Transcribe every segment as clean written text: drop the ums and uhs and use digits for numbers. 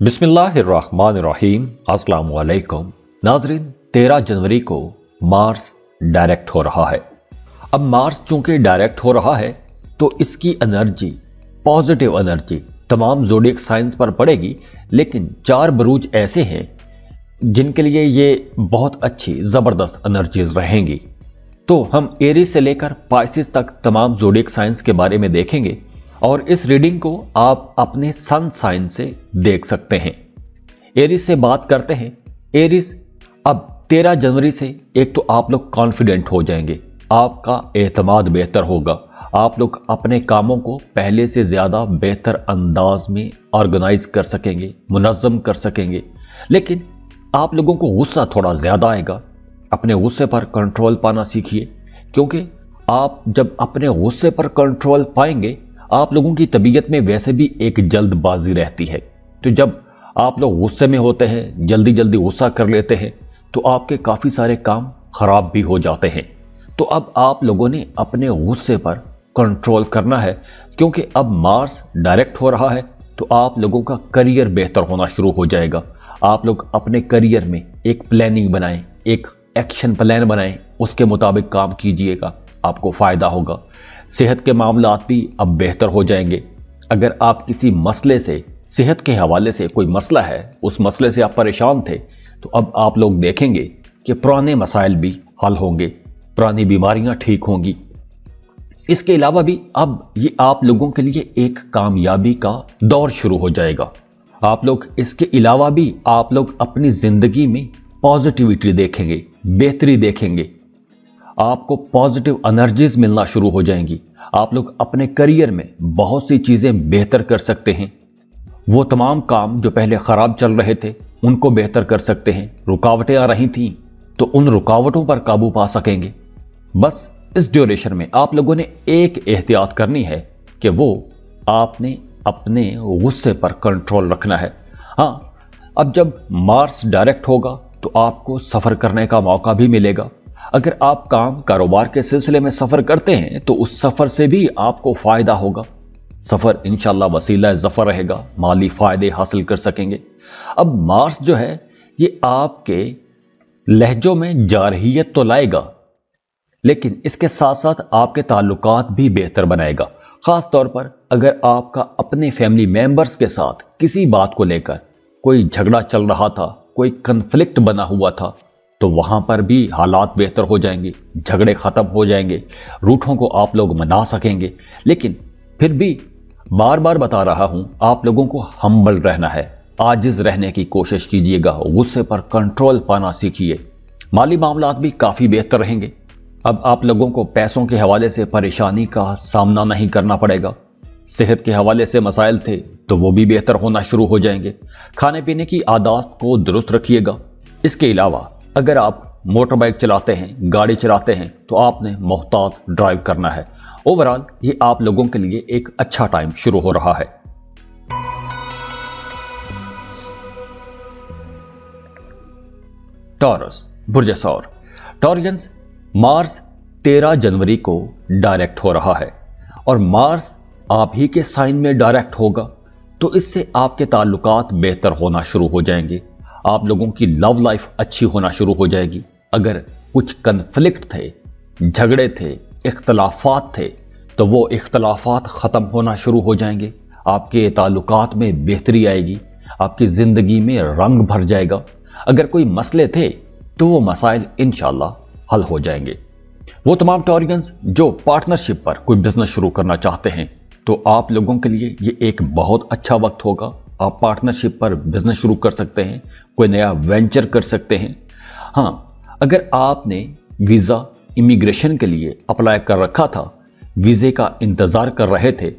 बिस्मिल्लाहिर्रहमानिर्रहीम। अस्सलाम वालेकुम नाजरीन। 13 जनवरी को मार्स डायरेक्ट हो रहा है। अब मार्स चूंकि डायरेक्ट हो रहा है तो इसकी एनर्जी, पॉजिटिव एनर्जी तमाम ज़ोडिएक साइंस पर पड़ेगी, लेकिन 4 बुरूज ऐसे हैं जिनके लिए ये बहुत अच्छी ज़बरदस्त एनर्जीज रहेंगी। तो हम एरीज से लेकर पाइसिस तक तमाम ज़ोडिएक साइंस के बारे में देखेंगे और इस रीडिंग को आप अपने सन साइन से देख सकते हैं। एरीज से बात करते हैं। एरीज अब 13 जनवरी से एक तो आप लोग कॉन्फिडेंट हो जाएंगे, आपका एतमाद बेहतर होगा, आप लोग अपने कामों को पहले से ज्यादा बेहतर अंदाज में ऑर्गेनाइज कर सकेंगे, मुनज़्ज़म कर सकेंगे। लेकिन आप लोगों को गुस्सा थोड़ा ज्यादा आएगा। अपने गुस्से पर कंट्रोल पाना सीखिए, क्योंकि आप जब अपने गुस्से पर कंट्रोल पाएंगे, आप लोगों की तबीयत में वैसे भी एक जल्दबाजी रहती है। तो जब आप लोग गुस्से में होते हैं, जल्दी जल्दी गुस्सा कर लेते हैं, तो आपके काफी सारे काम खराब भी हो जाते हैं। तो अब आप लोगों ने अपने गुस्से पर कंट्रोल करना है, क्योंकि अब मार्स डायरेक्ट हो रहा है। तो आप लोगों का करियर बेहतर होना शुरू हो जाएगा। आप लोग अपने करियर में एक प्लानिंग बनाएं, एक एक्शन प्लान बनाएं, उसके मुताबिक काम कीजिएगा, आपको फायदा होगा। सेहत के मामलात भी अब बेहतर हो जाएंगे। अगर आप किसी मसले से, सेहत के हवाले से कोई मसला है, उस मसले से आप परेशान थे, तो अब आप लोग देखेंगे कि पुराने मसाइल भी हल होंगे, पुरानी बीमारियां ठीक होंगी। इसके अलावा भी अब ये आप लोगों के लिए एक कामयाबी का दौर शुरू हो जाएगा। आप लोग इसके अलावा भी आप लोग अपनी जिंदगी में पॉजिटिविटी देखेंगे, बेहतरी देखेंगे, आपको पॉजिटिव एनर्जीज मिलना शुरू हो जाएंगी। आप लोग अपने करियर में बहुत सी चीजें बेहतर कर सकते हैं। वो तमाम काम जो पहले खराब चल रहे थे, उनको बेहतर कर सकते हैं। रुकावटें आ रही थी, तो उन रुकावटों पर काबू पा सकेंगे। बस इस ड्यूरेशन में आप लोगों ने एक एहतियात करनी है कि वो आपने अपने गुस्से पर कंट्रोल रखना है। हाँ, अब जब मार्स डायरेक्ट होगा तो आपको सफर करने का मौका भी मिलेगा। अगर आप काम कारोबार के सिलसिले में सफर करते हैं तो उस सफर से भी आपको फायदा होगा। सफर इंशाल्लाह वसीला ज़फ़र रहेगा, माली फायदे हासिल कर सकेंगे। अब मार्स जो है ये आपके लहजों में जारहियत तो लाएगा, लेकिन इसके साथ साथ आपके ताल्लुकात भी बेहतर बनाएगा। खास तौर पर अगर आपका अपने फैमिली मेंबर्स के साथ किसी बात को लेकर कोई झगड़ा चल रहा था, कोई कन्फ्लिक्ट बना हुआ था, तो वहां पर भी हालात बेहतर हो जाएंगे, झगड़े खत्म हो जाएंगे, रूठों को आप लोग मना सकेंगे। लेकिन फिर भी बार बार बता रहा हूं, आप लोगों को हम्बल रहना है, आजिज रहने की कोशिश कीजिएगा, गुस्से पर कंट्रोल पाना सीखिए। माली मामलात भी काफी बेहतर रहेंगे। अब आप लोगों को पैसों के हवाले से परेशानी का सामना नहीं करना पड़ेगा। सेहत के हवाले से मसाइल थे तो वो भी बेहतर होना शुरू हो जाएंगे। खाने पीने की आदत को दुरुस्त रखिएगा। इसके अलावा अगर आप मोटर बाइक चलाते हैं, गाड़ी चलाते हैं, तो आपने मोहतात ड्राइव करना है। ओवरऑल ये आप लोगों के लिए एक अच्छा टाइम शुरू हो रहा है। टॉरस, बुर्ज सौर। टॉरियंस, मार्स 13 जनवरी को डायरेक्ट हो रहा है और मार्स आप ही के साइन में डायरेक्ट होगा, तो इससे आपके ताल्लुकात बेहतर होना शुरू हो जाएंगे। आप लोगों की लव लाइफ अच्छी होना शुरू हो जाएगी। अगर कुछ कन्फ्लिक्ट थे, झगड़े थे, इख्तलाफात थे, तो वो इख्तलाफात ख़त्म होना शुरू हो जाएंगे। आपके ताल्लुकात में बेहतरी आएगी, आपकी ज़िंदगी में रंग भर जाएगा। अगर कोई मसले थे तो वो मसाइल इंशाल्लाह हल हो जाएंगे। वो तमाम टॉरियंस जो पार्टनरशिप पर कोई बिजनेस शुरू करना चाहते हैं, तो आप लोगों के लिए ये एक बहुत अच्छा वक्त होगा। आप पार्टनरशिप पर बिजनेस शुरू कर सकते हैं, कोई नया वेंचर कर सकते हैं। हाँ, अगर आपने वीज़ा इमिग्रेशन के लिए अप्लाई कर रखा था, वीज़े का इंतज़ार कर रहे थे,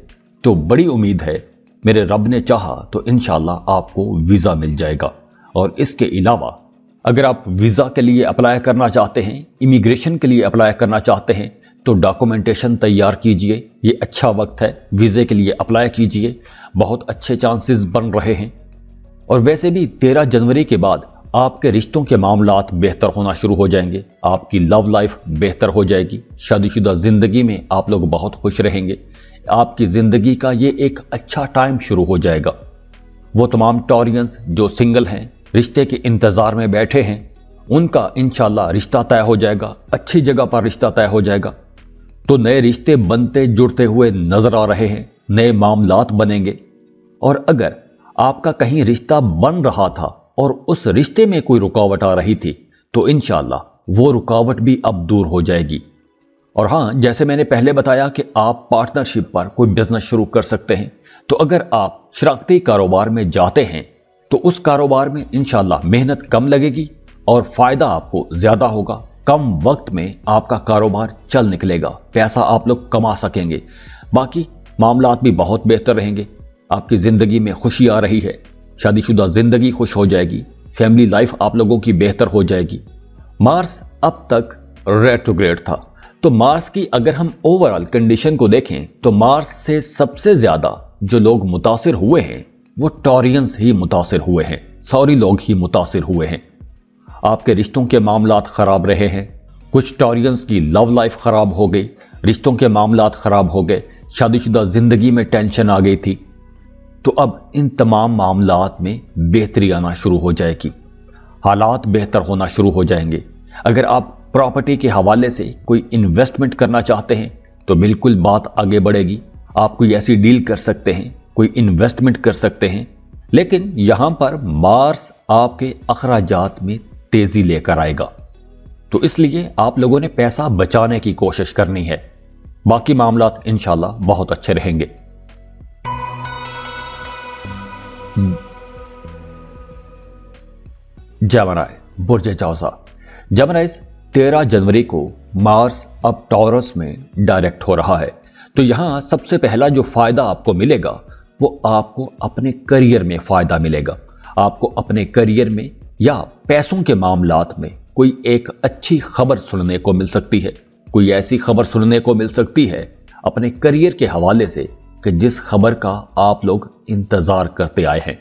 तो बड़ी उम्मीद है, मेरे रब ने चाहा तो इंशाल्लाह आपको वीज़ा मिल जाएगा। और इसके अलावा अगर आप वीज़ा के लिए अप्लाई करना चाहते हैं, इमिग्रेशन के लिए अप्लाई करना चाहते हैं, तो डॉक्यूमेंटेशन तैयार कीजिए। ये अच्छा वक्त है, वीज़े के लिए अप्लाई कीजिए, बहुत अच्छे चांसेस बन रहे हैं। और वैसे भी 13 जनवरी के बाद आपके रिश्तों के मामलात बेहतर होना शुरू हो जाएंगे, आपकी लव लाइफ बेहतर हो जाएगी, शादीशुदा जिंदगी में आप लोग बहुत खुश रहेंगे। आपकी जिंदगी का ये एक अच्छा टाइम शुरू हो जाएगा। वो तमाम टॉरियंस जो सिंगल हैं, रिश्ते के इंतजार में बैठे हैं, उनका इंशाल्लाह रिश्ता तय हो जाएगा, अच्छी जगह पर रिश्ता तय हो जाएगा। तो नए रिश्ते बनते जुड़ते हुए नजर आ रहे हैं, नए मामलात बनेंगे। और अगर आपका कहीं रिश्ता बन रहा था और उस रिश्ते में कोई रुकावट आ रही थी, तो इंशाल्लाह वो रुकावट भी अब दूर हो जाएगी। और हां, जैसे मैंने पहले बताया कि आप पार्टनरशिप पर कोई बिजनेस शुरू कर सकते हैं। तो अगर आप शराकती कारोबार में जाते हैं तो उस कारोबार में इंशाल्लाह मेहनत कम लगेगी और फायदा आपको ज्यादा होगा। कम वक्त में आपका कारोबार चल निकलेगा, पैसा आप लोग कमा सकेंगे। बाकी मामलात भी बहुत बेहतर रहेंगे। आपकी जिंदगी में खुशी आ रही है, शादीशुदा जिंदगी खुश हो जाएगी, फैमिली लाइफ आप लोगों की बेहतर हो जाएगी। मार्स अब तक रेट्रोग्रेड था, तो मार्स की अगर हम ओवरऑल कंडीशन को देखें तो मार्स से सबसे ज्यादा जो लोग मुतासिर हुए हैं वो टॉरियंस ही मुतासिर हुए हैं, सॉरी लोग ही मुतासिर हुए हैं। आपके रिश्तों के मामलात खराब रहे हैं, कुछ टॉरियंस की लव लाइफ खराब हो गई, रिश्तों के मामलात खराब हो गए, शादीशुदा जिंदगी में टेंशन आ गई थी। तो अब इन तमाम मामलात में बेहतरी आना शुरू हो जाएगी, हालात बेहतर होना शुरू हो जाएंगे। अगर आप प्रॉपर्टी के हवाले से कोई इन्वेस्टमेंट करना चाहते हैं तो बिल्कुल बात आगे बढ़ेगी। आप कोई ऐसी डील कर सकते हैं, कोई इन्वेस्टमेंट कर सकते हैं। लेकिन यहां पर मार्स आपके अखराजात में तेजी लेकर आएगा, तो इसलिए आप लोगों ने पैसा बचाने की कोशिश करनी है। बाकी मामलात इंशाल्लाह बहुत अच्छे रहेंगे। जेमिनी, बुर्ज जौज़ा। जेमिनीज़ 13 जनवरी को मार्स अब टॉरस में डायरेक्ट हो रहा है। तो यहां सबसे पहला जो फायदा आपको मिलेगा वो आपको अपने करियर में फायदा मिलेगा। आपको अपने करियर में या पैसों के मामलात में कोई एक अच्छी खबर सुनने को मिल सकती है। कोई ऐसी खबर सुनने को मिल सकती है अपने करियर के हवाले से कि जिस खबर का आप लोग इंतजार करते आए हैं।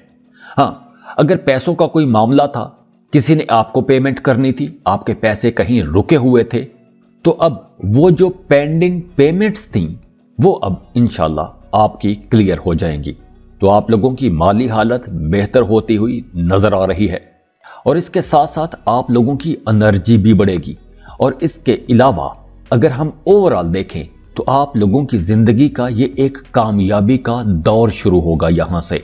हां, अगर पैसों का कोई मामला था, किसी ने आपको पेमेंट करनी थी, आपके पैसे कहीं रुके हुए थे, तो अब वो जो पेंडिंग पेमेंट्स थी वो अब इंशाल्लाह आपकी क्लियर हो जाएंगी। तो आप लोगों की माली हालत बेहतर होती हुई नजर आ रही है और इसके साथ साथ आप लोगों की एनर्जी भी बढ़ेगी। और इसके अलावा अगर हम ओवरऑल देखें तो आप लोगों की जिंदगी का ये एक कामयाबी का दौर शुरू होगा। यहां से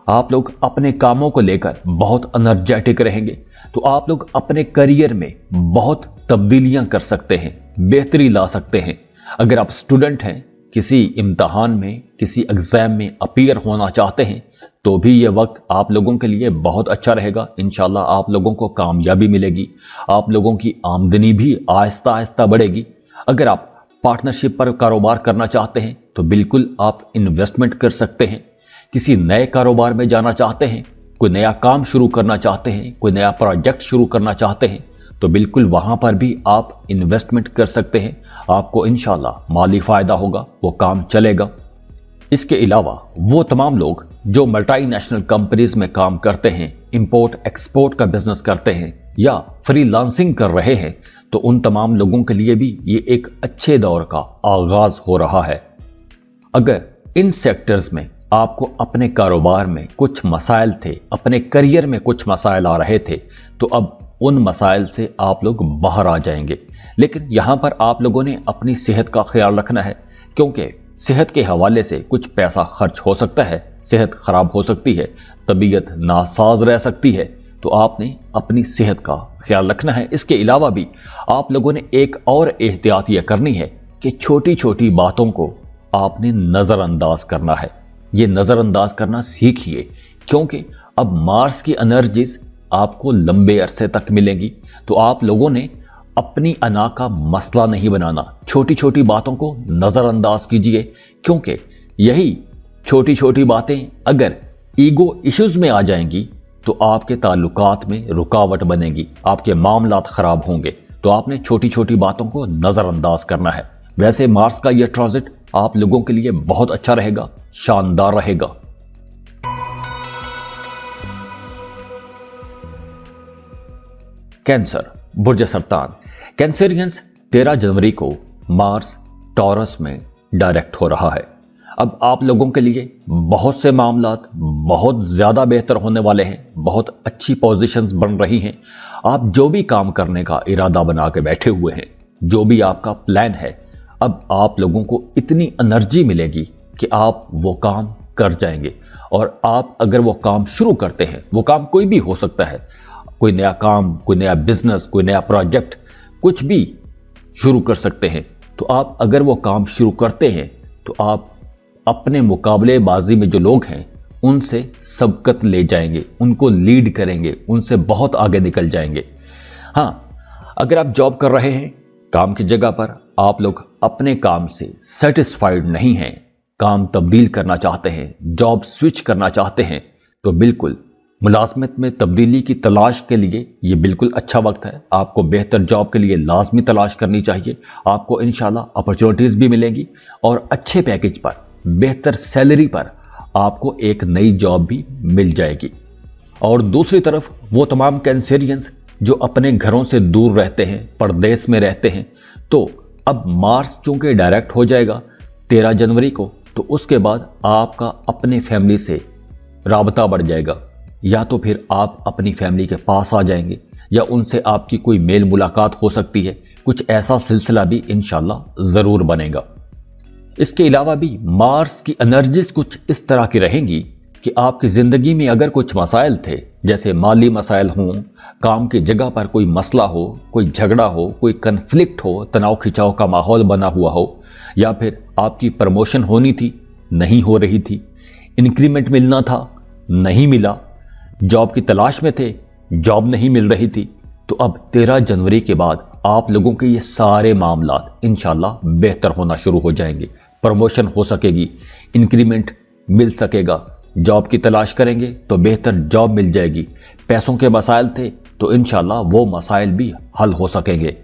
आप लोग अपने कामों को लेकर बहुत एनर्जेटिक रहेंगे। तो आप लोग अपने करियर में बहुत तब्दीलियां कर सकते हैं, बेहतरी ला सकते हैं। अगर आप स्टूडेंट हैं, किसी इम्तिहान में, किसी एग्जाम में अपीयर होना चाहते हैं, तो भी यह वक्त आप लोगों के लिए बहुत अच्छा रहेगा। इंशाल्लाह आप लोगों को कामयाबी मिलेगी, आप लोगों की आमदनी भी आहिस्ता आहिस्ता बढ़ेगी। अगर आप पार्टनरशिप पर कारोबार करना चाहते हैं तो बिल्कुल आप इन्वेस्टमेंट कर सकते हैं। किसी नए कारोबार में जाना चाहते हैं, कोई नया काम शुरू करना चाहते हैं, कोई नया प्रोजेक्ट शुरू करना चाहते हैं, तो बिल्कुल वहां पर भी आप इन्वेस्टमेंट कर सकते हैं। आपको इंशाल्लाह माली फायदा होगा, वो काम चलेगा। इसके अलावा वो तमाम लोग जो मल्टीनेशनल कंपनीज में काम करते हैं, इंपोर्ट एक्सपोर्ट का बिजनेस करते हैं या फ्रीलांसिंग कर रहे हैं, तो उन तमाम लोगों के लिए भी ये एक अच्छे दौर का आगाज हो रहा है। अगर इन सेक्टर्स में आपको अपने कारोबार में कुछ मसाइल थे, अपने करियर में कुछ मसाइल आ रहे थे, तो अब उन मसाइल से आप लोग बाहर आ जाएंगे। लेकिन यहां पर आप लोगों ने अपनी सेहत का ख्याल रखना है, क्योंकि सेहत के हवाले से कुछ पैसा खर्च हो सकता है, सेहत खराब हो सकती है, तबीयत नासाज रह सकती है। तो आपने अपनी सेहत का ख्याल रखना है। इसके अलावा भी आप लोगों ने एक और एहतियात यह करनी है कि छोटी छोटी बातों को आपने नजरअंदाज करना है। ये नजरअंदाज करना सीखिए, क्योंकि अब मार्स की एनर्जीज आपको लंबे अरसे तक मिलेंगी। तो आप लोगों ने अपनी अना का मसला नहीं बनाना, छोटी छोटी बातों को नजरअंदाज कीजिए, क्योंकि यही छोटी छोटी बातें अगर ईगो इश्यूज में आ जाएंगी तो आपके ताल्लुकात में रुकावट बनेगी, आपके मामलात खराब होंगे। तो आपने छोटी छोटी बातों को नजरअंदाज करना है। वैसे मार्स का यह ट्रांजिट आप लोगों के लिए बहुत अच्छा रहेगा, शानदार रहेगा। कैंसर, बुर्ज सरतान। कैंसरियंस 13 जनवरी को मार्स टॉरस में डायरेक्ट हो रहा है। अब आप लोगों के लिए बहुत से मामलात बहुत ज़्यादा बेहतर होने वाले हैं, बहुत अच्छी पोजीशंस बन रही हैं। आप जो भी काम करने का इरादा बना के बैठे हुए हैं, जो भी आपका प्लान है, अब आप लोगों को इतनी एनर्जी मिलेगी कि आप वो काम कर जाएंगे। और आप अगर वो काम शुरू करते हैं, वो काम कोई भी हो सकता है, कोई नया काम, कोई नया बिजनेस, कोई नया प्रोजेक्ट, कुछ भी शुरू कर सकते हैं। तो आप अगर वो काम शुरू करते हैं तो आप अपने मुकाबलेबाजी में जो लोग हैं उनसे सबकत ले जाएंगे, उनको लीड करेंगे, उनसे बहुत आगे निकल जाएंगे। हाँ, अगर आप जॉब कर रहे हैं, काम की जगह पर आप लोग अपने काम से सेटिस्फाइड नहीं हैं, काम तब्दील करना चाहते हैं, जॉब स्विच करना चाहते हैं, तो बिल्कुल मुलाजमत में तब्दीली की तलाश के लिए ये बिल्कुल अच्छा वक्त है। आपको बेहतर जॉब के लिए लाजमी तलाश करनी चाहिए। आपको इंशाल्लाह अपॉर्चुनिटीज़ भी मिलेंगी और अच्छे पैकेज पर, बेहतर सैलरी पर आपको एक नई जॉब भी मिल जाएगी। और दूसरी तरफ वो तमाम कैंसेरियंस जो अपने घरों से दूर रहते हैं, परदेश में रहते हैं, तो अब मार्स चूंकि डायरेक्ट हो जाएगा 13 जनवरी को, तो उसके बाद आपका अपने फैमिली से राबता बढ़ जाएगा। या तो फिर आप अपनी फैमिली के पास आ जाएंगे, या उनसे आपकी कोई मेल मुलाकात हो सकती है। कुछ ऐसा सिलसिला भी इंशाल्लाह ज़रूर बनेगा। इसके अलावा भी मार्स की एनर्जीज कुछ इस तरह की रहेंगी कि आपकी ज़िंदगी में अगर कुछ मसाइल थे, जैसे माली मसाइल हों, काम की जगह पर कोई मसला हो, कोई झगड़ा हो, कोई कन्फ्लिक्ट हो, तनाव खिंचाव का माहौल बना हुआ हो, या फिर आपकी प्रमोशन होनी थी, नहीं हो रही थी, इंक्रीमेंट मिलना था, नहीं मिला, जॉब की तलाश में थे, जॉब नहीं मिल रही थी, तो अब 13 जनवरी के बाद आप लोगों के ये सारे मामलात इंशाल्लाह बेहतर होना शुरू हो जाएंगे। प्रमोशन हो सकेगी, इंक्रीमेंट मिल सकेगा, जॉब की तलाश करेंगे तो बेहतर जॉब मिल जाएगी। पैसों के मसाइल थे तो इंशाल्लाह वो मसाइल भी हल हो सकेंगे।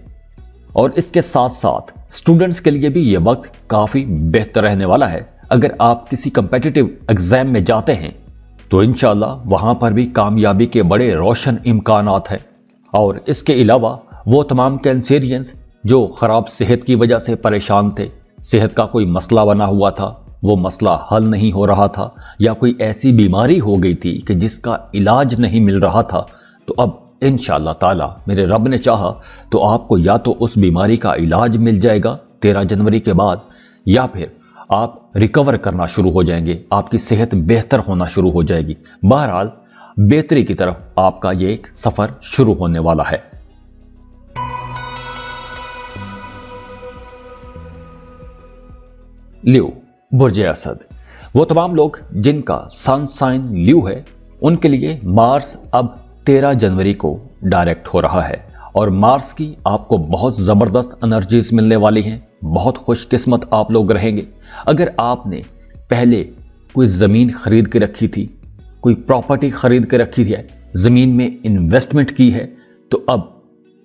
और इसके साथ साथ स्टूडेंट्स के लिए भी ये वक्त काफ़ी बेहतर रहने वाला है। अगर आप किसी कंपेटिटिव एग्जाम में जाते हैं तो इंशाल्लाह वहां पर भी कामयाबी के बड़े रोशन इम्कानात हैं। और इसके अलावा वो तमाम कैंसेरियंस जो खराब सेहत की वजह से परेशान थे, सेहत का कोई मसला बना हुआ था, वो मसला हल नहीं हो रहा था, या कोई ऐसी बीमारी हो गई थी कि जिसका इलाज नहीं मिल रहा था, तो अब इंशाअल्लाह ताला मेरे रब ने चाहा तो आपको या तो उस बीमारी का इलाज मिल जाएगा 13 जनवरी के बाद, या फिर आप रिकवर करना शुरू हो जाएंगे, आपकी सेहत बेहतर होना शुरू हो जाएगी। बहरहाल बेहतरी की तरफ आपका ये एक सफर शुरू होने वाला है। ल्यू, बुर्ज असद, वो तमाम लोग जिनका सन साइन ल्यू है, उनके लिए मार्स अब 13 जनवरी को डायरेक्ट हो रहा है। और मार्स की आपको बहुत जबरदस्त एनर्जीज मिलने वाली हैं। बहुत खुशकिस्मत आप लोग रहेंगे। अगर आपने पहले कोई जमीन खरीद के रखी थी, कोई प्रॉपर्टी खरीद के रखी है, जमीन में इन्वेस्टमेंट की है, तो अब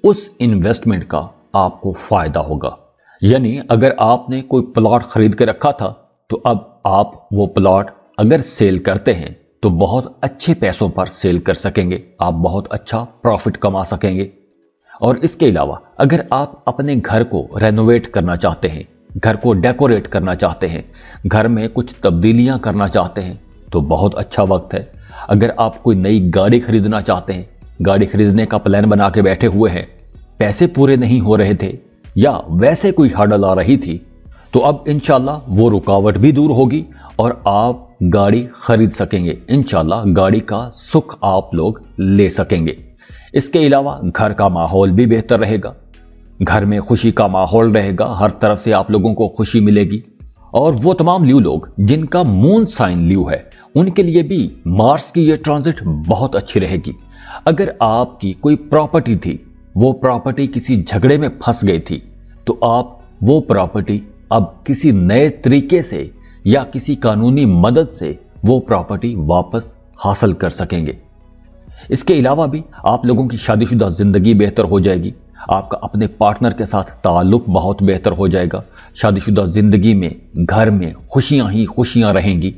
उस इन्वेस्टमेंट का आपको फायदा होगा। यानी अगर आपने कोई प्लॉट खरीद के रखा था, तो अब आप वो प्लॉट अगर सेल करते हैं तो बहुत अच्छे पैसों पर सेल कर सकेंगे, आप बहुत अच्छा प्रॉफिट कमा सकेंगे। और इसके अलावा अगर आप अपने घर को रेनोवेट करना चाहते हैं, घर को डेकोरेट करना चाहते हैं, घर में कुछ तब्दीलियां करना चाहते हैं, तो बहुत अच्छा वक्त है। अगर आप कोई नई गाड़ी खरीदना चाहते हैं, गाड़ी खरीदने का प्लान बना के बैठे हुए हैं, पैसे पूरे नहीं हो रहे थे, या वैसे कोई हर्डल आ रही थी, तो अब इंशाल्लाह वो रुकावट भी दूर होगी और आप गाड़ी खरीद सकेंगे। इंशाल्लाह गाड़ी का सुख आप लोग ले सकेंगे। इसके अलावा घर का माहौल भी बेहतर रहेगा, घर में खुशी का माहौल रहेगा, हर तरफ से आप लोगों को खुशी मिलेगी। और वो तमाम ल्यू लोग जिनका मून साइन ल्यू है, उनके लिए भी मार्स की ये ट्रांजिट बहुत अच्छी रहेगी। अगर आपकी कोई प्रॉपर्टी थी, वो प्रॉपर्टी किसी झगड़े में फंस गई थी, तो आप वो प्रॉपर्टी अब किसी नए तरीके से या किसी कानूनी मदद से वो प्रॉपर्टी वापस हासिल कर सकेंगे। इसके अलावा भी आप लोगों की शादीशुदा जिंदगी बेहतर हो जाएगी, आपका अपने पार्टनर के साथ ताल्लुक बहुत बेहतर हो जाएगा। शादीशुदा जिंदगी में घर में खुशियां ही खुशियां रहेंगी।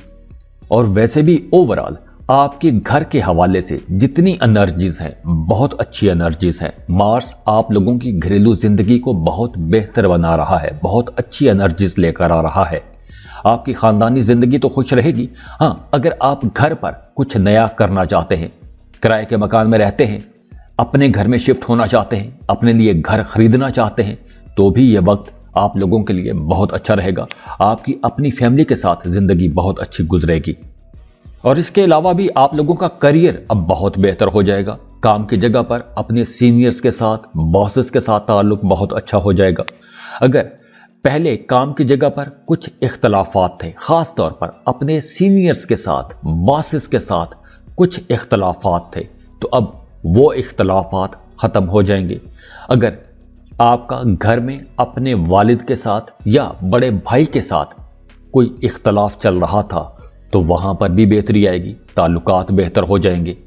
और वैसे भी ओवरऑल आपके घर के हवाले से जितनी एनर्जीज हैं, बहुत अच्छी एनर्जीज हैं। मार्स आप लोगों की घरेलू जिंदगी को बहुत बेहतर बना रहा है, बहुत अच्छी एनर्जीज लेकर आ रहा है। आपकी खानदानी जिंदगी तो खुश रहेगी। हाँ, अगर आप घर पर कुछ नया करना चाहते हैं, किराए के मकान में रहते हैं, अपने घर में शिफ्ट होना चाहते हैं, अपने लिए घर खरीदना चाहते हैं, तो भी यह वक्त आप लोगों के लिए बहुत अच्छा रहेगा। आपकी अपनी फैमिली के साथ जिंदगी बहुत अच्छी गुजरेगी। और इसके अलावा भी आप लोगों का करियर अब बहुत बेहतर हो जाएगा। काम की जगह पर अपने सीनियर्स के साथ, बॉसेस के साथ ताल्लुक बहुत अच्छा हो जाएगा। अगर पहले काम की जगह पर कुछ इख्तलाफात थे, खास तौर पर अपने सीनियर्स के साथ, बॉसेस के साथ कुछ इख्तलाफात थे, तो अब वो इख्तलाफात खत्म हो जाएंगे। अगर आपका घर में अपने वालिद के साथ या बड़े भाई के साथ कोई इख्तलाफ चल रहा था, तो वहां पर भी बेहतरी आएगी, ताल्लुकात बेहतर हो जाएंगे।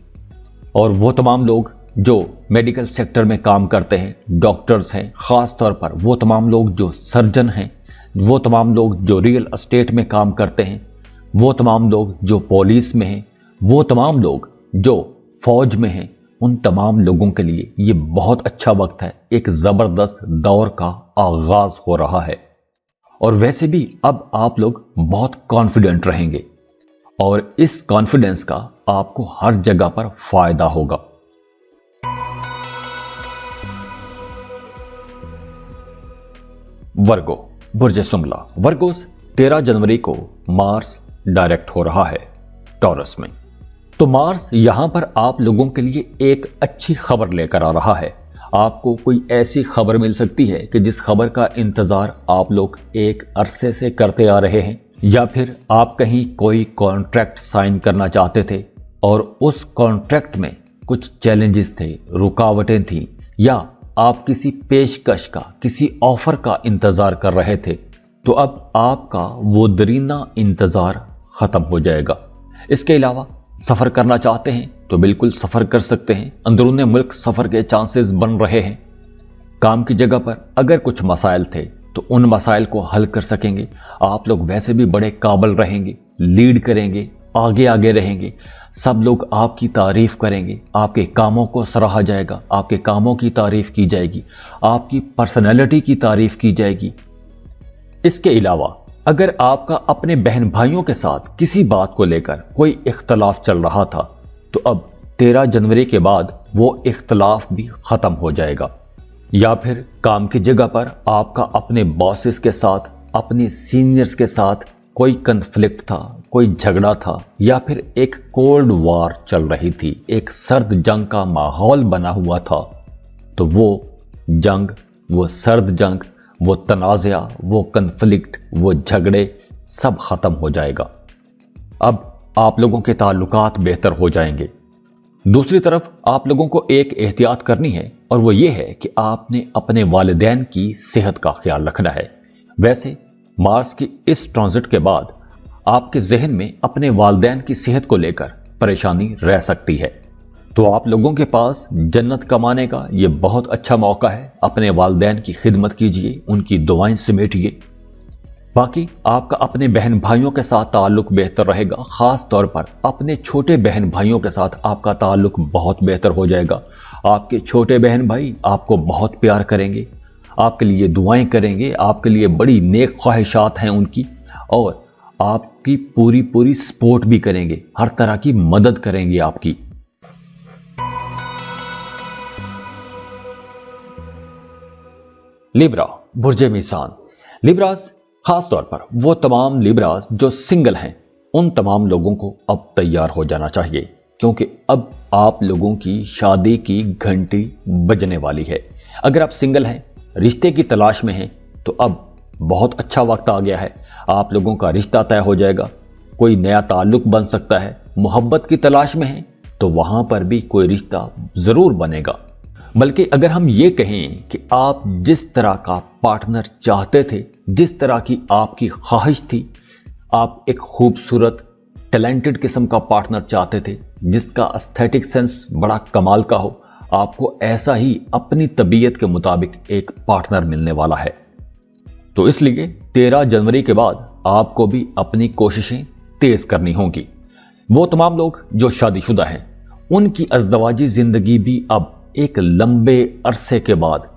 और वो तमाम लोग जो मेडिकल सेक्टर में काम करते हैं, डॉक्टर्स हैं, खास तौर पर वो तमाम लोग जो सर्जन हैं, वो तमाम लोग जो रियल एस्टेट में काम करते हैं, वो तमाम लोग जो पुलिस में हैं, वो तमाम लोग जो फौज में हैं, उन तमाम लोगों के लिए ये बहुत अच्छा वक्त है। एक जबरदस्त दौर का आगाज हो रहा है। और वैसे भी अब आप लोग बहुत कॉन्फिडेंट रहेंगे और इस कॉन्फिडेंस का आपको हर जगह पर फायदा होगा। वर्गो, बुर्ज सुंगला। वर्गोस 13 जनवरी को मार्स डायरेक्ट हो रहा है टॉरस में। तो मार्स यहां पर आप लोगों के लिए एक अच्छी खबर लेकर आ रहा है। आपको कोई ऐसी खबर मिल सकती है कि जिस खबर का इंतजार आप लोग एक अरसे से करते आ रहे हैं, या फिर आप कहीं कोई कॉन्ट्रैक्ट साइन करना चाहते थे और उस कॉन्ट्रैक्ट में कुछ चैलेंजेस थे, रुकावटें थी, या आप किसी पेशकश का, किसी ऑफर का इंतजार कर रहे थे, तो अब आपका वो दरीना इंतजार खत्म हो जाएगा। इसके अलावा सफर करना चाहते हैं तो बिल्कुल सफर कर सकते हैं। अंदरूनी मुल्क सफर के चांसेस बन रहे हैं। काम की जगह पर अगर कुछ मसाइल थे तो उन मसाइल को हल कर सकेंगे। आप लोग वैसे भी बड़े काबिल रहेंगे, लीड करेंगे, आगे आगे रहेंगे। सब लोग आपकी तारीफ करेंगे, आपके कामों को सराहा जाएगा, आपके कामों की तारीफ की जाएगी, आपकी पर्सनैलिटी की तारीफ की जाएगी। इसके अलावा अगर आपका अपने बहन भाइयों के साथ किसी बात को लेकर कोई इख्तलाफ चल रहा था, तो अब 13 जनवरी के बाद वो इख्तलाफ भी खत्म हो जाएगा। या फिर काम की जगह पर आपका अपने बॉसेस के साथ, अपने सीनियर्स के साथ कोई कन्फ्लिक्ट था, कोई झगड़ा था, या फिर एक कोल्ड वॉर चल रही थी, एक सर्द जंग का माहौल बना हुआ था, तो वो जंग, वो सर्द जंग, वो तनाज़ा, वो कन्फ्लिक्ट, वो झगड़े सब खत्म हो जाएगा। अब आप लोगों के ताल्लुकात बेहतर हो जाएंगे। दूसरी तरफ आप लोगों को एक एहतियात करनी है, और वो ये है कि आपने अपने वालिदैन की सेहत का ख्याल रखना है। वैसे मार्स की इस ट्रांजिट के बाद आपके जहन में अपने वालिदैन की सेहत को लेकर परेशानी रह सकती है, तो आप लोगों के पास जन्नत कमाने का ये बहुत अच्छा मौका है। अपने वालिदैन की खिदमत कीजिए, उनकी दुआएं समेटिए। बाकी आपका अपने बहन भाइयों के साथ ताल्लुक बेहतर रहेगा। खास तौर पर अपने छोटे बहन भाइयों के साथ आपका ताल्लुक बहुत बेहतर हो जाएगा। आपके छोटे बहन भाई आपको बहुत प्यार करेंगे, आपके लिए दुआएं करेंगे, आपके लिए बड़ी नेक ख्वाहिशात हैं उनकी, और आपकी पूरी पूरी सपोर्ट भी करेंगे, हर तरह की मदद करेंगे आपकी। लिब्रा, बुर्ज मीज़ान। लिब्रास, खास तौर पर वो तमाम लिब्रास जो सिंगल हैं, उन तमाम लोगों को अब तैयार हो जाना चाहिए, क्योंकि अब आप लोगों की शादी की घंटी बजने वाली है। अगर आप सिंगल हैं, रिश्ते की तलाश में हैं, तो अब बहुत अच्छा वक्त आ गया है। आप लोगों का रिश्ता तय हो जाएगा, कोई नया ताल्लुक बन सकता है। मोहब्बत की तलाश में हैं तो वहां पर भी कोई रिश्ता जरूर बनेगा। बल्कि अगर हम ये कहें कि आप जिस तरह का पार्टनर चाहते थे, जिस तरह की आपकी ख्वाहिश थी, आप एक खूबसूरत टैलेंटेड किस्म का पार्टनर चाहते थे, जिसका एस्थेटिक सेंस बड़ा कमाल का हो, आपको ऐसा ही अपनी तबीयत के मुताबिक एक पार्टनर मिलने वाला है। तो इसलिए 13 जनवरी के बाद आपको भी अपनी कोशिशें तेज करनी होंगी। वो तमाम लोग जो शादीशुदा हैं, उनकी अज़दवाजी जिंदगी भी अब एक लंबे अरसे के बाद,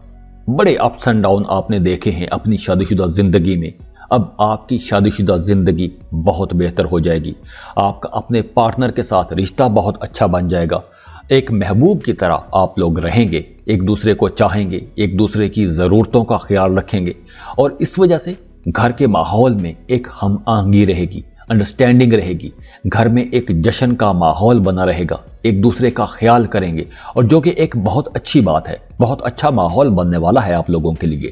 बड़े अप्स एंड डाउन आपने देखे हैं अपनी शादीशुदा जिंदगी में, اب آپ کی شادی شدہ زندگی بہت بہتر ہو جائے گی، آپ کا اپنے پارٹنر کے ساتھ رشتہ بہت اچھا بن جائے گا، ایک محبوب کی طرح آپ لوگ رہیں گے، ایک دوسرے کو چاہیں گے، ایک دوسرے کی ضرورتوں کا خیال رکھیں گے، اور اس وجہ سے گھر کے ماحول میں ایک ہم آہنگی رہے گی، انڈرسٹینڈنگ رہے گی، گھر میں ایک جشن کا ماحول بنا رہے گا، ایک دوسرے کا خیال کریں گے، اور جو کہ ایک بہت اچھی بات ہے، بہت اچھا ماحول بننے والا ہے آپ لوگوں کے لیے۔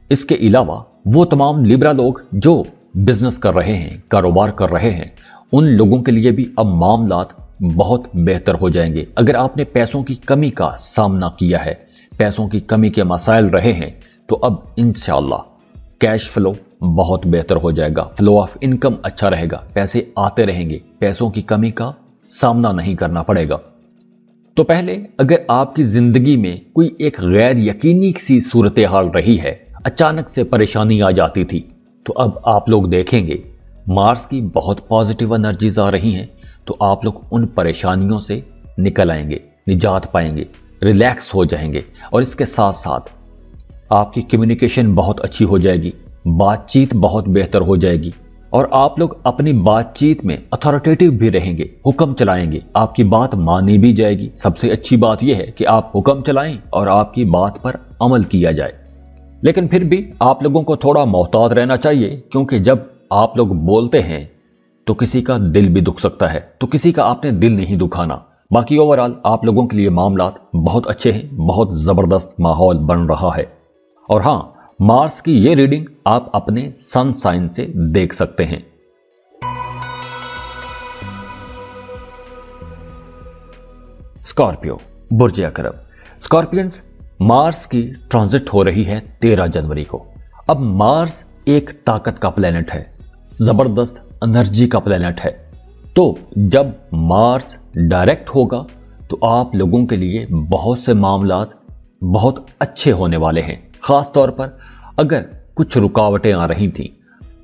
اس کے علاوہ وہ تمام لیبرا لوگ جو بزنس کر رہے ہیں، کاروبار کر رہے ہیں، ان لوگوں کے لیے بھی اب معاملات بہت بہتر ہو جائیں گے۔ اگر آپ نے پیسوں کی کمی کا سامنا کیا ہے، پیسوں کی کمی کے مسائل رہے ہیں، تو اب انشاءاللہ کیش فلو بہت بہتر ہو جائے گا، فلو آف انکم اچھا رہے گا، پیسے آتے رہیں گے، پیسوں کی کمی کا سامنا نہیں کرنا پڑے گا۔ تو پہلے اگر آپ کی زندگی میں کوئی ایک غیر یقینی سی صورتحال رہی ہے، اچانک سے پریشانی آ جاتی تھی، تو اب آپ لوگ دیکھیں گے مارس کی بہت پازیٹیو انرجیز آ رہی ہیں، تو آپ لوگ ان پریشانیوں سے نکل آئیں گے، نجات پائیں گے، ریلیکس ہو جائیں گے، اور اس کے ساتھ ساتھ آپ کی کمیونیکیشن بہت اچھی ہو جائے گی، بات چیت بہت بہتر ہو جائے گی، اور آپ لوگ اپنی بات چیت میں اتھارٹیٹیو بھی رہیں گے، حکم چلائیں گے، آپ کی بات مانی بھی جائے گی۔ سب سے اچھی بات یہ ہے کہ آپ حکم چلائیں اور آپ کی بات پر عمل کیا جائے۔ لیکن پھر بھی آپ لوگوں کو تھوڑا محتاط رہنا چاہیے، کیونکہ جب آپ لوگ بولتے ہیں تو کسی کا دل بھی دکھ سکتا ہے، تو کسی کا آپ نے دل نہیں دکھانا۔ باقی اوورآل آپ لوگوں کے لیے معاملات بہت اچھے ہیں، بہت زبردست ماحول بن رہا ہے۔ اور ہاں، مارس کی یہ ریڈنگ آپ اپنے سن سائن سے دیکھ سکتے ہیں۔ اسکارپیو، برج عقرب۔ اسکارپینز، مارس کی ٹرانزٹ ہو رہی ہے 13 جنوری کو۔ اب مارس ایک طاقت کا پلینٹ ہے، زبردست انرجی کا پلینٹ ہے، تو جب مارس ڈائریکٹ ہوگا تو آپ لوگوں کے لیے بہت سے معاملات بہت اچھے ہونے والے ہیں۔ خاص طور پر اگر کچھ رکاوٹیں آ رہی تھیں،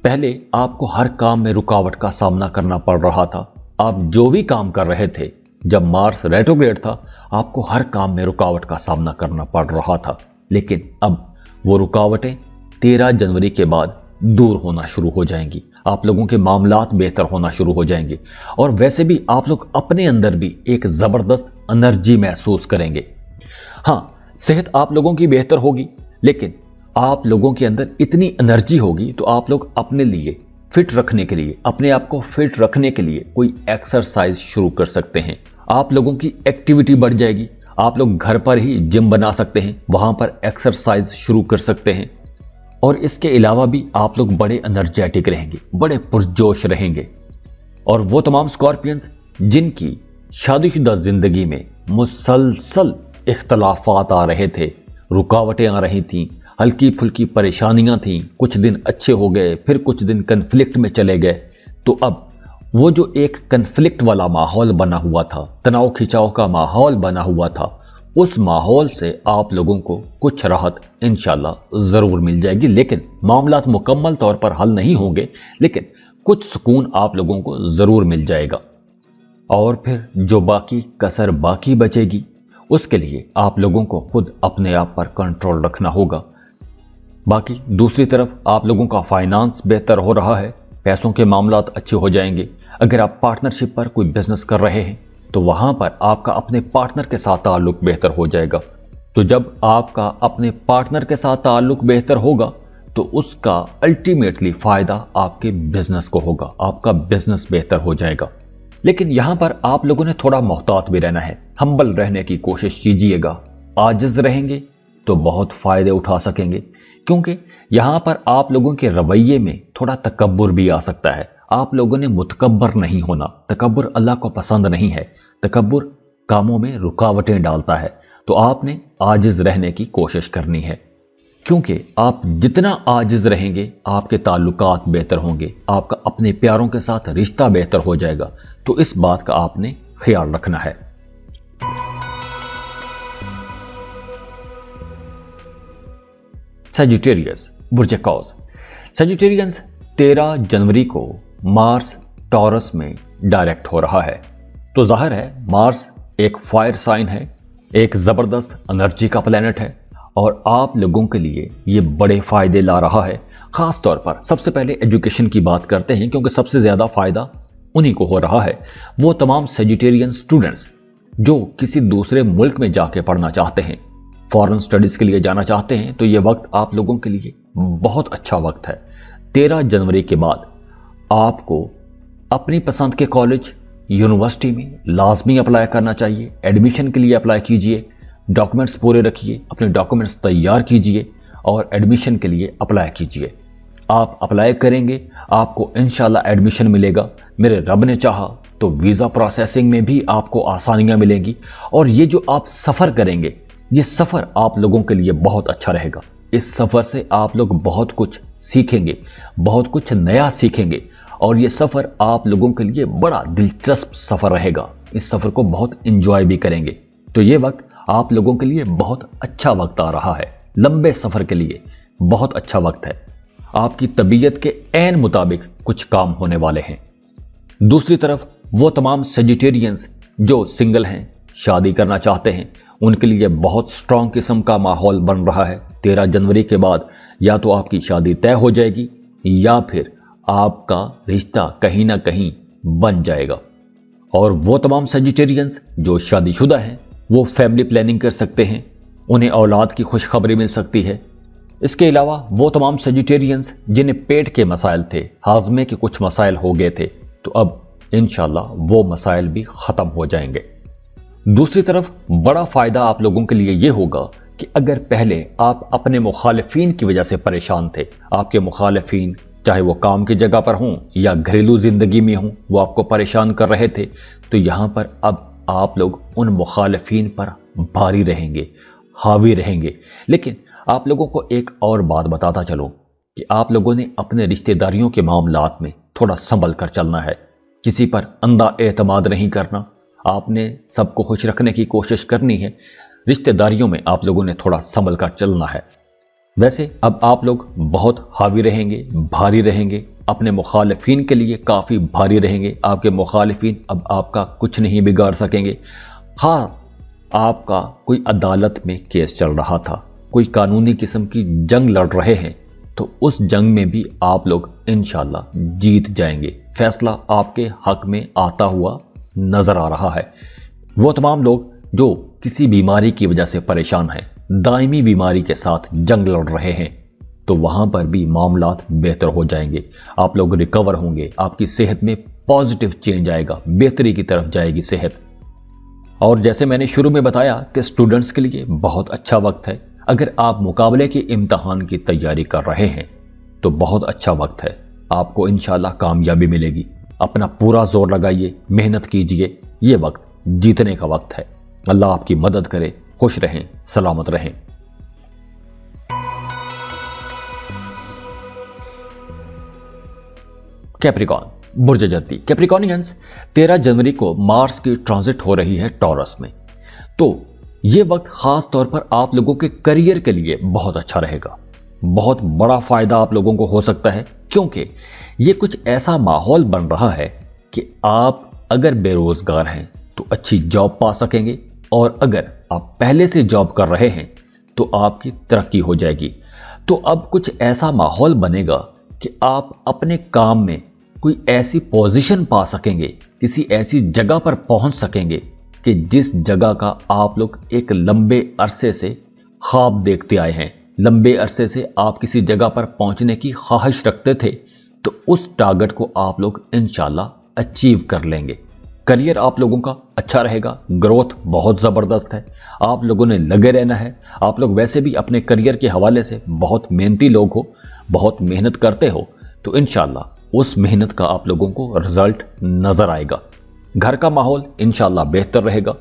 پہلے آپ کو ہر کام میں رکاوٹ کا سامنا کرنا پڑ رہا تھا، آپ جو بھی کام کر رہے تھے جب مارس ریٹروگریڈ تھا، آپ کو ہر کام میں رکاوٹ کا سامنا کرنا پڑ رہا تھا، لیکن اب وہ رکاوٹیں 13 جنوری کے بعد دور ہونا شروع ہو جائیں گی، آپ لوگوں کے معاملات بہتر ہونا شروع ہو جائیں گے، اور ویسے بھی آپ لوگ اپنے اندر بھی ایک زبردست انرجی محسوس کریں گے۔ ہاں، صحت آپ لوگوں کی بہتر ہوگی، لیکن آپ لوگوں کے اندر اتنی انرجی ہوگی تو آپ لوگ اپنے لیے فٹ رکھنے کے لیے، اپنے آپ کو فٹ رکھنے کے لیے کوئی ایکسرسائز شروع کر سکتے ہیں۔ آپ لوگوں کی ایکٹیویٹی بڑھ جائے گی، آپ لوگ گھر پر ہی جم بنا سکتے ہیں، وہاں پر ایکسرسائز شروع کر سکتے ہیں، اور اس کے علاوہ بھی آپ لوگ بڑے انرجیٹک رہیں گے، بڑے پرجوش رہیں گے۔ اور وہ تمام اسکارپینز جن کی شادی شدہ زندگی میں مسلسل اختلافات آ رہے تھے، رکاوٹیں آ رہی تھیں، ہلکی پھلکی پریشانیاں تھیں، کچھ دن اچھے ہو گئے، پھر کچھ دن کنفلکٹ میں چلے گئے، تو اب وہ جو ایک کنفلکٹ والا ماحول بنا ہوا تھا، تناؤ کھچاؤ کا ماحول بنا ہوا تھا، اس ماحول سے آپ لوگوں کو کچھ راحت انشاءاللہ ضرور مل جائے گی۔ لیکن معاملات مکمل طور پر حل نہیں ہوں گے، لیکن کچھ سکون آپ لوگوں کو ضرور مل جائے گا، اور پھر جو باقی کسر باقی بچے گی، اس کے لیے آپ لوگوں کو خود اپنے آپ پر کنٹرول رکھنا ہوگا۔ باقی دوسری طرف آپ لوگوں کا فائنانس بہتر ہو رہا ہے، پیسوں کے معاملات اچھے ہو جائیں گے۔ اگر آپ پارٹنرشپ پر کوئی بزنس کر رہے ہیں تو وہاں پر آپ کا اپنے پارٹنر کے ساتھ تعلق بہتر ہو جائے گا، تو جب آپ کا اپنے پارٹنر کے ساتھ تعلق بہتر ہوگا تو اس کا الٹیمیٹلی فائدہ آپ کے بزنس کو ہوگا، آپ کا بزنس بہتر ہو جائے گا۔ لیکن یہاں پر آپ لوگوں نے تھوڑا محتاط بھی رہنا ہے، ہمبل رہنے کی کوشش کیجئے گا، عاجز رہیں گے تو بہت فائدے اٹھا سکیں گے، کیونکہ یہاں پر آپ لوگوں کے رویے میں تھوڑا تکبر بھی آ سکتا ہے۔ آپ لوگوں نے متکبر نہیں ہونا، تکبر اللہ کو پسند نہیں ہے، تکبر کاموں میں رکاوٹیں ڈالتا ہے، تو آپ نے عاجز رہنے کی کوشش کرنی ہے، کیونکہ آپ جتنا عاجز رہیں گے آپ کے تعلقات بہتر ہوں گے، آپ کا اپنے پیاروں کے ساتھ رشتہ بہتر ہو جائے گا، تو اس بات کا آپ نے خیال رکھنا ہے۔ سیجیٹیریس، برج قوس۔ سیجیٹیرینز، 13 جنوری کو مارس ٹورس میں ڈائریکٹ ہو رہا ہے، تو ظاہر ہے مارس ایک فائر سائن ہے، ایک زبردست انرجی کا پلینٹ ہے، اور آپ لوگوں کے لیے یہ بڑے فائدے لا رہا ہے، खास तौर पर सबसे पहले एजुकेशन की बात करते हैं, क्योंकि सबसे ज्यादा फायदा उन्हीं को हो रहा है। वो तमाम सेजिटेरियन स्टूडेंट्स जो किसी दूसरे मुल्क में जाके पढ़ना चाहते हैं, फॉरेन स्टडीज के लिए जाना चाहते हैं, तो ये वक्त आप लोगों के लिए बहुत अच्छा वक्त है। 13 जनवरी के बाद आपको अपनी पसंद के कॉलेज, यूनिवर्सिटी में लाजमी अप्लाई करना चाहिए। एडमिशन के लिए अप्लाई कीजिए, डॉक्यूमेंट्स पूरे रखिए, अपने डॉक्यूमेंट्स तैयार कीजिए और एडमिशन के लिए अप्लाई कीजिए। आप अप्लाई करेंगे, आपको इंशाल्लाह एडमिशन मिलेगा। मेरे रब ने चाहा तो वीज़ा प्रोसेसिंग में भी आपको आसानियां मिलेंगी। और ये जो आप सफ़र करेंगे, ये सफ़र आप लोगों के लिए बहुत अच्छा रहेगा। इस सफ़र से आप लोग बहुत कुछ सीखेंगे, बहुत कुछ नया सीखेंगे और ये सफ़र आप लोगों के लिए बड़ा दिलचस्प सफ़र रहेगा। इस सफ़र को बहुत इंजॉय भी करेंगे। तो ये वक्त आप लोगों के लिए बहुत अच्छा वक्त आ रहा है। लंबे सफ़र के लिए बहुत अच्छा वक्त है। आपकी तबीयत के ऐन मुताबिक कुछ काम होने वाले हैं। दूसरी तरफ वो तमाम सेजिटेरियंस जो सिंगल हैं, शादी करना चाहते हैं, उनके लिए बहुत स्ट्रांग किस्म का माहौल बन रहा है। 13 जनवरी के बाद या तो आपकी शादी तय हो जाएगी या फिर आपका रिश्ता कहीं ना कहीं बन जाएगा। और वो तमाम सेजिटेरियंस जो शादीशुदा हैं, वो फैमिली प्लानिंग कर सकते हैं, उन्हें औलाद की खुशखबरी मिल सकती है। इसके अलावा वो तमाम सेजिटेरियंस जिन्हें पेट के मसाइल थे, हाजमे के कुछ मसाइल हो गए थे, तो अब इंशाल्लाह वो मसाइल भी ख़त्म हो जाएंगे। दूसरी तरफ बड़ा फ़ायदा आप लोगों के लिए ये होगा कि अगर पहले आप अपने मुखालिफिन की वजह से परेशान थे, आपके मुखालिफिन चाहे वो काम की जगह पर हों या घरेलू ज़िंदगी में हों, वो आपको परेशान कर रहे थे, तो यहाँ पर अब आप लोग उन मुखालिफिन पर भारी रहेंगे, हावी रहेंगे। लेकिन आप लोगों को एक और बात बताता चलो कि आप लोगों ने अपने रिश्तेदारियों के मामलात में थोड़ा संभल कर चलना है। किसी पर अंधा एतमाद नहीं करना, आपने सबको खुश रखने की कोशिश करनी है। रिश्तेदारियों में आप लोगों ने थोड़ा संभल कर चलना है। वैसे अब आप लोग बहुत हावी रहेंगे, भारी रहेंगे, अपने मुखालिफिन के लिए काफ़ी भारी रहेंगे। आपके मुखालिफिन अब आपका कुछ नहीं बिगाड़ सकेंगे। हाँ, आपका कोई अदालत में केस चल रहा था, कोई कानूनी किस्म की जंग लड़ रहे हैं, तो उस जंग में भी आप लोग इंशाल्लाह जीत जाएंगे। फैसला आपके हक में आता हुआ नजर आ रहा है। वो तमाम लोग जो किसी बीमारी की वजह से परेशान हैं, दायमी बीमारी के साथ जंग लड़ रहे हैं, तो वहां पर भी मामलात बेहतर हो जाएंगे। आप लोग रिकवर होंगे, आपकी सेहत में पॉजिटिव चेंज आएगा, बेहतरी की तरफ जाएगी सेहत। और जैसे मैंने शुरू में बताया कि स्टूडेंट्स के लिए बहुत अच्छा वक्त है। अगर आप मुकाबले के इम्तहान की तैयारी कर रहे हैं तो बहुत अच्छा वक्त है, आपको इंशाल्लाह कामयाबी मिलेगी। अपना पूरा जोर लगाइए, मेहनत कीजिए, ये वक्त जीतने का वक्त है। अल्लाह आपकी मदद करे। खुश रहें, सलामत रहें। कैप्रिकॉन, बुर्ज जद्दी। कैप्रिकॉनियंस, 13 जनवरी को मार्स की ट्रांजिट हो रही है टॉरस में, तो यह वक्त खास तौर पर आप लोगों के करियर के लिए बहुत अच्छा रहेगा। बहुत बड़ा फायदा आप लोगों को हो सकता है, क्योंकि यह कुछ ऐसा माहौल बन रहा है कि आप अगर बेरोजगार हैं तो अच्छी जॉब पा सकेंगे, और अगर आप पहले से जॉब कर रहे हैं तो आपकी तरक्की हो जाएगी। तो अब कुछ ऐसा माहौल बनेगा कि आप अपने काम में कोई ऐसी पोजीशन पा सकेंगे, किसी ऐसी जगह पर पहुंच सकेंगे कि जिस जगह का आप लोग एक लंबे अरसे से ख्वाब देखते आए हैं, लंबे अरसे से आप किसी जगह पर पहुंचने की ख्वाहिश रखते थे, तो उस टारगेट को आप लोग इंशाल्लाह अचीव कर लेंगे। करियर आप लोगों का अच्छा रहेगा, ग्रोथ बहुत ज़बरदस्त है, आप लोगों ने लगे रहना है। आप लोग वैसे भी अपने करियर के हवाले से बहुत मेहनती लोग हो, बहुत मेहनत करते हो, तो इंशाल्लाह उस मेहनत का आप लोगों को रिजल्ट नज़र आएगा। घर का माहौल इंशाल्लाह बेहतर रहेगा,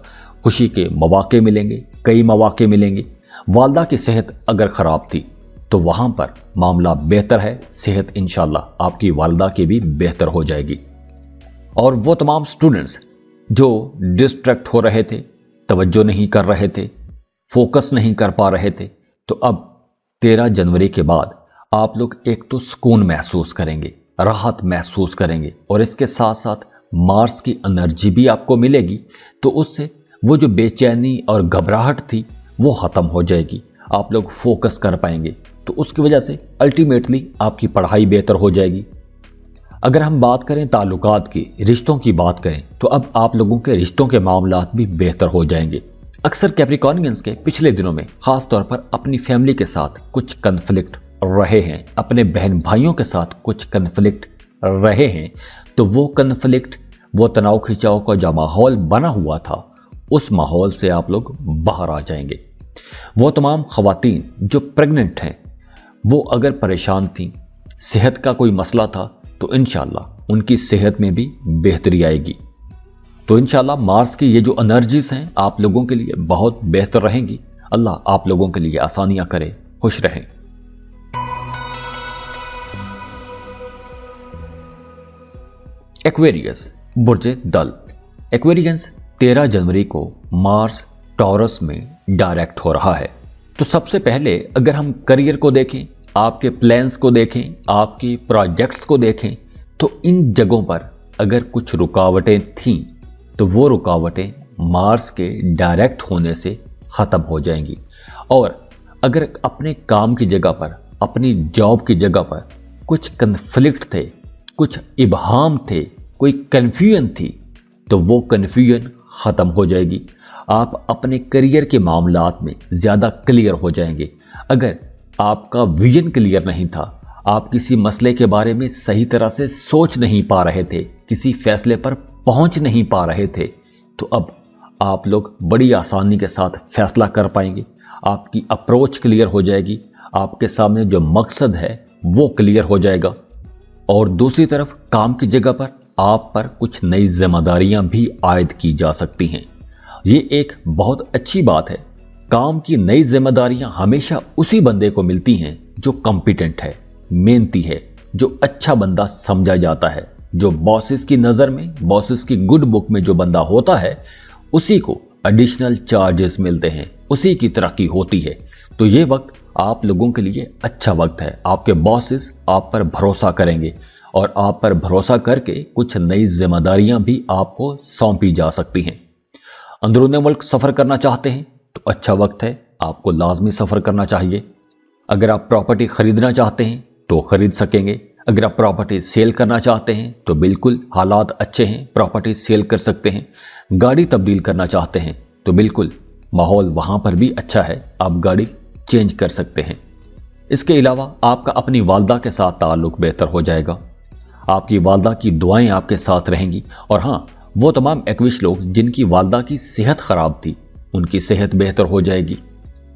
खुशी के मौके मिलेंगे, कई मौके मिलेंगे। वालदा की सेहत अगर ख़राब थी तो वहाँ पर मामला बेहतर है, सेहत इंशाल्लाह आपकी वालदा की भी बेहतर हो जाएगी। और वो तमाम स्टूडेंट्स जो डिस्ट्रैक्ट हो रहे थे, तवज्जो नहीं कर रहे थे, फोकस नहीं कर पा रहे थे, तो अब 13 जनवरी के बाद आप लोग एक तो सुकून महसूस करेंगे, राहत महसूस करेंगे, और इसके साथ साथ मार्स की एनर्जी भी आपको मिलेगी, तो उससे वो जो बेचैनी और घबराहट थी वो ख़त्म हो जाएगी। आप लोग फोकस कर पाएंगे, तो उसकी वजह से अल्टीमेटली आपकी पढ़ाई बेहतर हो जाएगी। अगर हम बात करें ताल्लुकात की, रिश्तों की बात करें, तो अब आप लोगों के रिश्तों के मामलात भी बेहतर हो जाएंगे। अक्सर कैप्रिकॉर्नियंस के पिछले दिनों में खास तौर पर अपनी फैमिली के साथ कुछ कन्फ्लिक्ट रहे हैं, अपने बहन भाइयों के साथ कुछ कन्फ्लिक्ट रहे हैं, तो वो कन्फ्लिक्ट, वो तनाव खिंचाव का जो माहौल बना हुआ था, उस माहौल से आप लोग बाहर आ जाएंगे। वो तमाम खवातीन जो प्रेग्नेंट हैं, वो अगर परेशान थीं, सेहत का कोई मसला था, तो इंशाल्लाह उनकी सेहत में भी बेहतरी आएगी। तो इंशाल्लाह मार्स की ये जो एनर्जीज हैं आप लोगों के लिए बहुत बेहतर रहेंगी। अल्लाह आप लोगों के लिए आसानियां करे, खुश रहें। एक्वेरियस बुर्ज दल। एक्वेरियंस 13 जनवरी को मार्स टॉरस में डायरेक्ट हो रहा है। तो सबसे पहले अगर हम करियर को देखें, आपके प्लान्स को देखें, आपके प्रोजेक्ट्स को देखें, तो इन जगहों पर अगर कुछ रुकावटें थीं, तो वो रुकावटें मार्स के डायरेक्ट होने से ख़त्म हो जाएंगी। और अगर अपने काम की जगह पर, अपनी जॉब की जगह पर कुछ कन्फ्लिक्ट थे, कुछ इबहाम थे, कोई कन्फ्यूजन थी, तो वो कन्फ्यूजन ख़त्म हो जाएगी। आप अपने करियर के मामलात में ज़्यादा क्लियर हो जाएंगे। अगर आपका विजन क्लियर नहीं था, आप किसी मसले के बारे में सही तरह से सोच नहीं पा रहे थे, किसी फैसले पर पहुंच नहीं पा रहे थे, तो अब आप लोग बड़ी आसानी के साथ फैसला कर पाएंगे। आपकी अप्रोच क्लियर हो जाएगी, आपके सामने जो मकसद है वो क्लियर हो जाएगा। और दूसरी तरफ काम की जगह पर आप पर कुछ नई जिम्मेदारियां भी आयद की जा सकती हैं। ये एक बहुत अच्छी बात है। काम की नई जिम्मेदारियां हमेशा उसी बंदे को मिलती हैं जो कॉम्पिटेंट है, मेहनती है, जो अच्छा बंदा समझा जाता है, जो बॉसेस की नज़र में, बॉसेस की गुड बुक में जो बंदा होता है, उसी को एडिशनल चार्जेस मिलते हैं, उसी की तरक्की होती है। तो ये वक्त आप लोगों के लिए अच्छा वक्त है। आपके बॉसेस आप पर भरोसा करेंगे और आप पर भरोसा करके कुछ नई जिम्मेदारियां भी आपको सौंपी जा सकती हैं। अंदरूनी मुल्क सफ़र करना चाहते हैं तो अच्छा वक्त है, आपको लाजमी सफ़र करना चाहिए। अगर आप प्रॉपर्टी खरीदना चाहते हैं तो खरीद सकेंगे। अगर आप प्रॉपर्टी सेल करना चाहते हैं तो बिल्कुल हालात अच्छे हैं, प्रॉपर्टी सेल कर सकते हैं। गाड़ी तब्दील करना चाहते हैं तो बिल्कुल माहौल वहाँ पर भी अच्छा है, आप गाड़ी चेंज कर सकते हैं। इसके अलावा आपका अपनी वालदा के साथ ताल्लुक बेहतर हो जाएगा, आपकी वालदा की दुआएं आपके साथ रहेंगी। और हाँ, वो तमाम एक्विश लोग जिनकी वालदा की सेहत ख़राब थी, उनकी सेहत बेहतर हो जाएगी।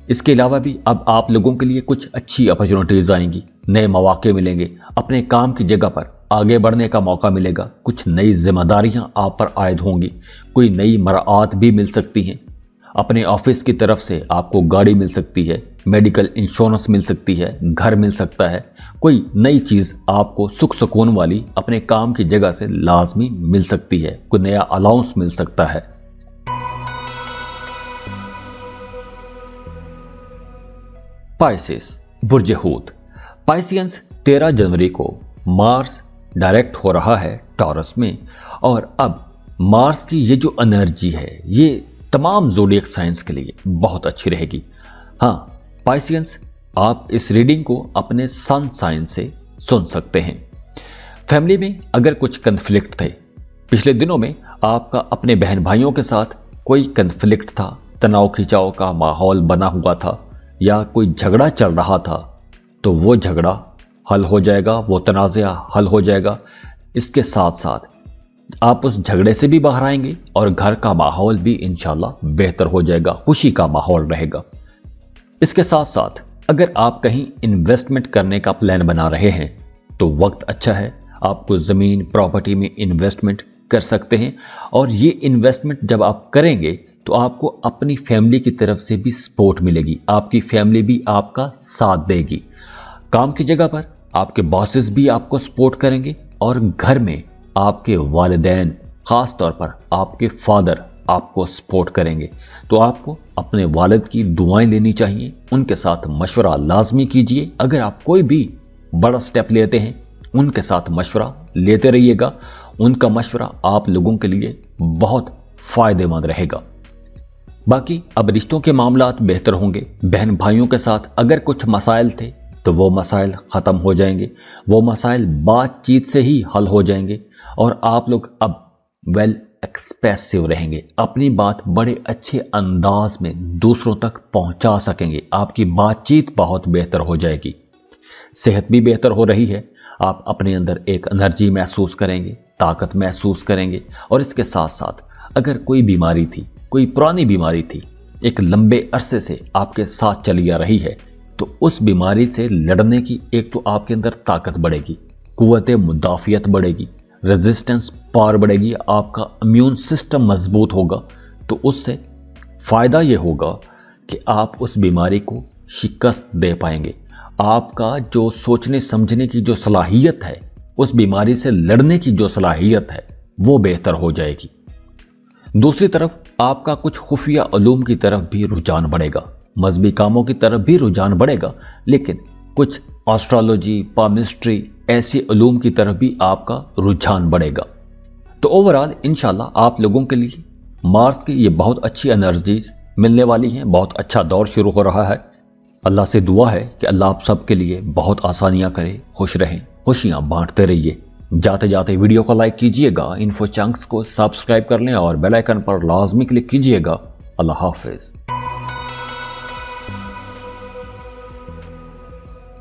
इसके अलावा भी अब आप लोगों के लिए कुछ अच्छी अपॉर्चुनिटीज़ आएंगी, नए मौके मिलेंगे, अपने काम की जगह पर आगे बढ़ने का मौका मिलेगा, कुछ नई जिम्मेदारियां आप पर आयद होंगी, कोई नई मराआत भी मिल सकती हैं। अपने ऑफिस की तरफ से आपको गाड़ी मिल सकती है, मेडिकल इंश्योरेंस मिल सकती है, घर मिल सकता है, कोई नई चीज़ आपको सुख सुकून वाली अपने काम की जगह से लाजमी मिल सकती है, कोई नया अलाउंस मिल सकता है। पाइसेस बुर्ज हूत। पाइसियंस 13 जनवरी को मार्स डायरेक्ट हो रहा है टॉरस में। और अब मार्स की ये जो एनर्जी है, ये तमाम ज़ोडिएक साइंस के लिए बहुत अच्छी रहेगी। हाँ पाइसियंस, आप इस रीडिंग को अपने सन साइन से सुन सकते हैं। फैमिली में अगर कुछ कन्फ्लिक्ट थे, पिछले दिनों में आपका अपने बहन भाइयों के साथ कोई कन्फ्लिक्ट था, तनाव खिंचाव का माहौल बना हुआ था, या कोई झगड़ा चल रहा था, तो वो झगड़ा हल हो जाएगा, वो तनाज़ा हल हो जाएगा। इसके साथ साथ आप उस झगड़े से भी बाहर आएंगे और घर का माहौल भी इंशाल्लाह बेहतर हो जाएगा, खुशी का माहौल रहेगा। इसके साथ साथ अगर आप कहीं इन्वेस्टमेंट करने का प्लान बना रहे हैं तो वक्त अच्छा है, आपको ज़मीन प्रॉपर्टी में इन्वेस्टमेंट कर सकते हैं। और ये इन्वेस्टमेंट जब आप करेंगे तो आपको अपनी फैमिली की तरफ से भी सपोर्ट मिलेगी, आपकी फैमिली भी आपका साथ देगी। काम की जगह पर आपके बॉसेस भी आपको सपोर्ट करेंगे और घर में आपके वालिदैन, खास तौर पर आपके फादर आपको सपोर्ट करेंगे। तो आपको अपने वालिद की दुआएं लेनी चाहिए, उनके साथ मशवरा लाजमी कीजिए। अगर आप कोई भी बड़ा स्टेप लेते हैं, उनके साथ मशवरा लेते रहिएगा, उनका मशवरा आप लोगों के लिए बहुत फायदेमंद रहेगा। बाकी अब रिश्तों के मामलात बेहतर होंगे। बहन भाइयों के साथ अगर कुछ मसाइल थे तो वो मसाइल ख़त्म हो जाएंगे, वो मसाइल बातचीत से ही हल हो जाएंगे और आप लोग अब वेल एक्सप्रेसिव रहेंगे, अपनी बात बड़े अच्छे अंदाज में दूसरों तक पहुंचा सकेंगे। आपकी बातचीत बहुत बेहतर हो जाएगी, सेहत भी बेहतर हो रही है, आप अपने अंदर एक एनर्जी महसूस करेंगे, ताकत महसूस करेंगे। और इसके साथ साथ अगर कोई बीमारी थी, कोई पुरानी बीमारी थी, एक लंबे अरसे से आपके साथ चली आ रही है, तो उस बीमारी से लड़ने की एक तो आपके अंदर ताकत बढ़ेगी, कुव्वत मुदाफियत बढ़ेगी, रेजिस्टेंस पावर बढ़ेगी, आपका इम्यून सिस्टम मजबूत होगा। तो उससे फ़ायदा ये होगा कि आप उस बीमारी को शिकस्त दे पाएंगे। आपका जो सोचने समझने की जो सलाहियत है, उस बीमारी से लड़ने की जो सलाहियत है, वो बेहतर हो जाएगी। दूसरी तरफ आपका कुछ खुफिया उलूम की तरफ भी रुझान बढ़ेगा, मजहबी कामों की तरफ भी रुझान बढ़ेगा, लेकिन कुछ एस्ट्रोलॉजी, पामिस्ट्री, ऐसे उलूम की तरफ भी आपका रुझान बढ़ेगा। तो ओवरऑल इंशाल्लाह आप लोगों के लिए मार्स की ये बहुत अच्छी एनर्जीज मिलने वाली हैं, बहुत अच्छा दौर शुरू हो रहा है। अल्लाह से दुआ है कि अल्लाह आप सबके लिए बहुत आसानियां करे, खुश रहें, खुशियां बांटते रहिए। जाते जाते वीडियो को लाइक कीजिएगा, इन्फो चंक्स को सब्सक्राइब कर लें और बेल आइकन पर लाजमी क्लिक कीजिएगा। अल्लाह हाफिज।